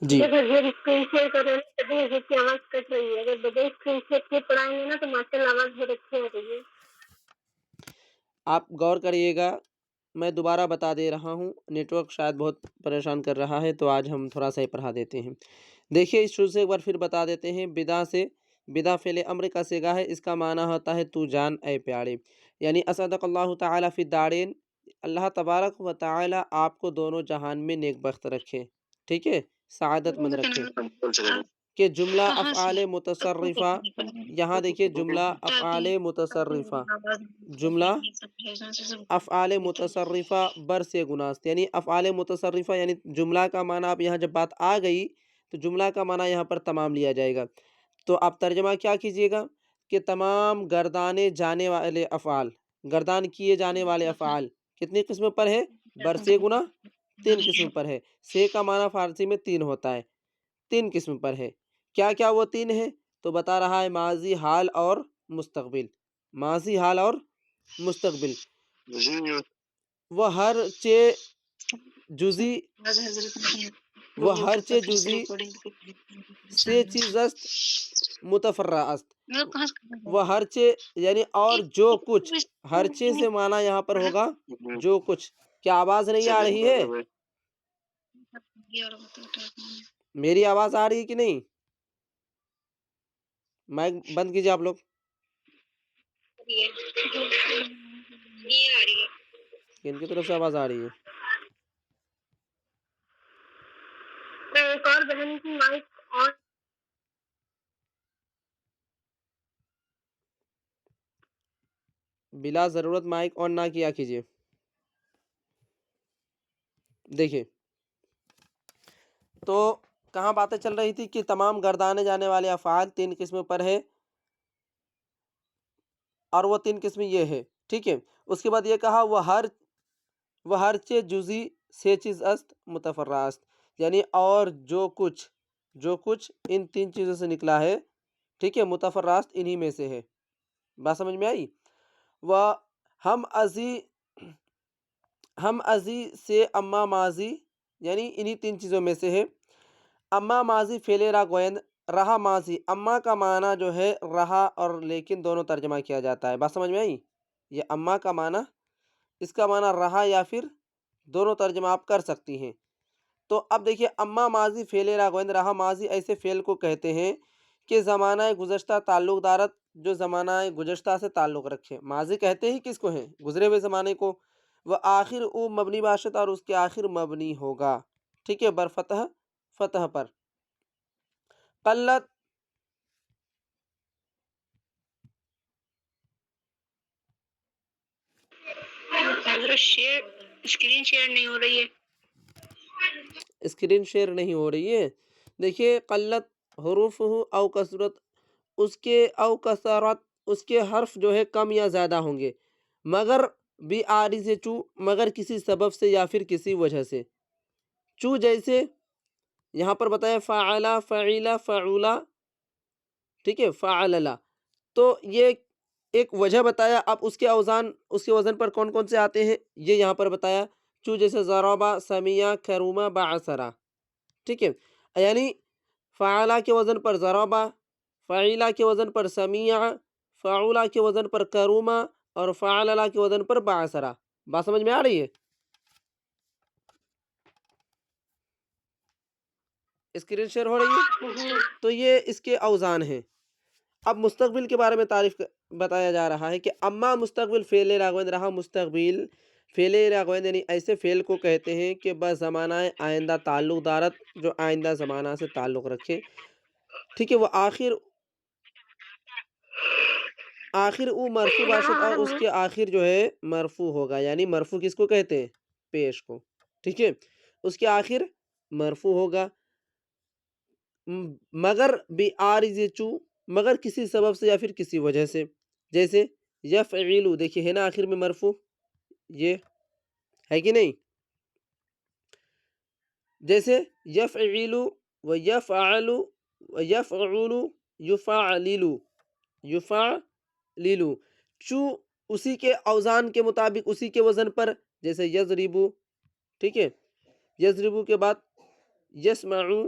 جی اگر screen share کر رہے ہیں تبھی اس کی آواز کٹ رہی ہے. اگر بغیر اسکرین شیئر کے پڑھائیں گے نا تو ماشاء اللہ آواز بہت اچھی آ رہی ہے. آپ غور کریے گا، میں دوبارہ بتا دے رہا ہوں، نیٹ ورک شاید بہت پریشان کر رہا ہے، تو آج ہم تھوڑا سا ہی پڑھا دیتے ہیں. دیکھیے اس شروع سے ایک بار پھر بتا دیتے ہیں. بدا فعل امر کا صیغہ ہے، اس کا معنی ہوتا ہے تو جان اے پیارے، یعنی اسعدک اللہ تعالی فی الدارین، اللہ تبارک و تعالی آپ کو دونوں جہان میں نیک بخت رکھے، ٹھیک ہے، سعادت مند رکھے. کہ جملہ افعال متصرفہ، یہاں دیکھیے جملہ افعال متصرفہ، جملہ افعال متصرفہ بر سے گناست، یعنی افعال متصرفہ یعنی جملہ کا معنی، آپ یہاں جب بات آ گئی تو جملہ کا معنی یہاں پر تمام لیا جائے گا. تو آپ ترجمہ کیا کیجئے گا کہ تمام گردانے جانے والے افعال، گردان کیے جانے والے افعال کتنی قسم پر ہے؟ بر سے گنا 3 قسم پر ہے. سے کا معنی فارسی میں 3 ہوتا ہے، 3 قسم پر ہے. کیا کیا وہ 3 ہیں؟ تو بتا رہا ہے ماضی، حال اور مستقبل. ماضی، حال اور مستقبل. وہ ہر جزی سے چیز است متفرع است. وہ ہر یعنی اور جو کچھ، ہر چیز سے معنی یہاں پر ہوگا جو کچھ. کیا آواز نہیں آ رہی ہے؟ میری آواز آ رہی ہے کہ نہیں؟ مائک بند کیجئے آپ لوگ. ان کی طرف سے آواز آ رہی ہے. ایک اور بہن کی مائک آن. بلا ضرورت مائک آن نہ کیا کیجئے. دیکھیں تو کہاں باتیں چل رہی تھی کہ تمام گردانے جانے والے افعال 3 قسم پر ہے، اور وہ 3 قسم یہ ہے، ٹھیک ہے. اس کے بعد یہ کہا وہ ہر جزی سے چیز است متفرع است، یعنی اور جو کچھ ان 3 چیزوں سے نکلا ہے، ٹھیک ہے، متفرع است انہی میں سے ہے. بات سمجھ میں آئی؟ وہ ہم ازی سے اما ماضی، یعنی انہی 3 چیزوں میں سے ہے. اما ماضی فعل را گویند، رہا ماضی. اما کا معنی جو ہے رہا اور لیکن دونوں ترجمہ کیا جاتا ہے. بات سمجھ میں آئی؟ یہ اما کا معنی، اس کا معنی رہا یا پھر دونوں ترجمہ آپ کر سکتی ہیں. تو اب دیکھیے اما ماضی فعل را گویند، رہا ماضی ایسے فعل کو کہتے ہیں کہ زمانہ گزشتہ تعلق دارت، جو زمانہ گزشتہ سے تعلق رکھے. ماضی کہتے ہی کس کو ہیں؟ گزرے ہوئے زمانے کو. وہ آخر او مبنی باشد، اور اس کے آخر مبنی ہوگا، ٹھیک ہے، بر فتح پر. قلت اسکرین شیئر نہیں ہو رہی ہے. اسکرین شیئر نہیں ہو رہی ہے. دیکھیے قلت حروف او کثرت، اس کے او کثرت، اس کے حرف جو ہے کم یا زیادہ ہوں گے، مگر بھی عارض چو، مگر کسی سبب سے یا پھر کسی وجہ سے. چو جیسے یہاں پر بتایا فعلا، فعیلا، فعولا، ٹھیک ہے، فعللا. تو یہ ایک وجہ بتایا. اب اس کے وزن پر کون کون سے آتے ہیں یہ یہاں پر بتایا. چو جیسے ضربا، سمیا، کروما، بعثرا، ٹھیک ہے. یعنی فعلا کے وزن پر ضربا، فعیلا کے وزن پر سمیا، فعولا کے وزن پر کروما، اور فعللا کے وزن پر بعثرا. بات سمجھ میں آ رہی ہے؟ اسکرین شیئر ہو رہی ہے؟ تو یہ اس کے اوزان ہیں. اب مستقبل کے بارے میں تعریف بتایا جا رہا ہے کہ اما مستقبل فعل راغوند، رہا مستقبل فعل راغوند، یعنی ایسے فعل کو کہتے ہیں کہ بس زمانہ آئندہ تعلق دارت، جو آئندہ زمانہ سے تعلق رکھے، ٹھیک ہے. وہ آخر او مرفوع باشد، اور اس کے آخر جو ہے مرفوع ہوگا. یعنی مرفوع کس کو کہتے ہیں؟ پیش کو، ٹھیک ہے، اس کے آخر مرفوع ہوگا. مگر بھی عارض چو، مگر کسی سبب سے یا پھر کسی وجہ سے. جیسے یفعلو، دیکھیے ہے نا آخر میں مرفوع، یہ ہے کہ نہیں؟ جیسے یفعلو و یفعلو و یفعلو، یفعللو، یفعللو. چو اسی کے اوزان کے مطابق، اسی کے وزن پر، جیسے یضربو، ٹھیک ہے، یضربو کے بعد یسمعو،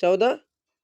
14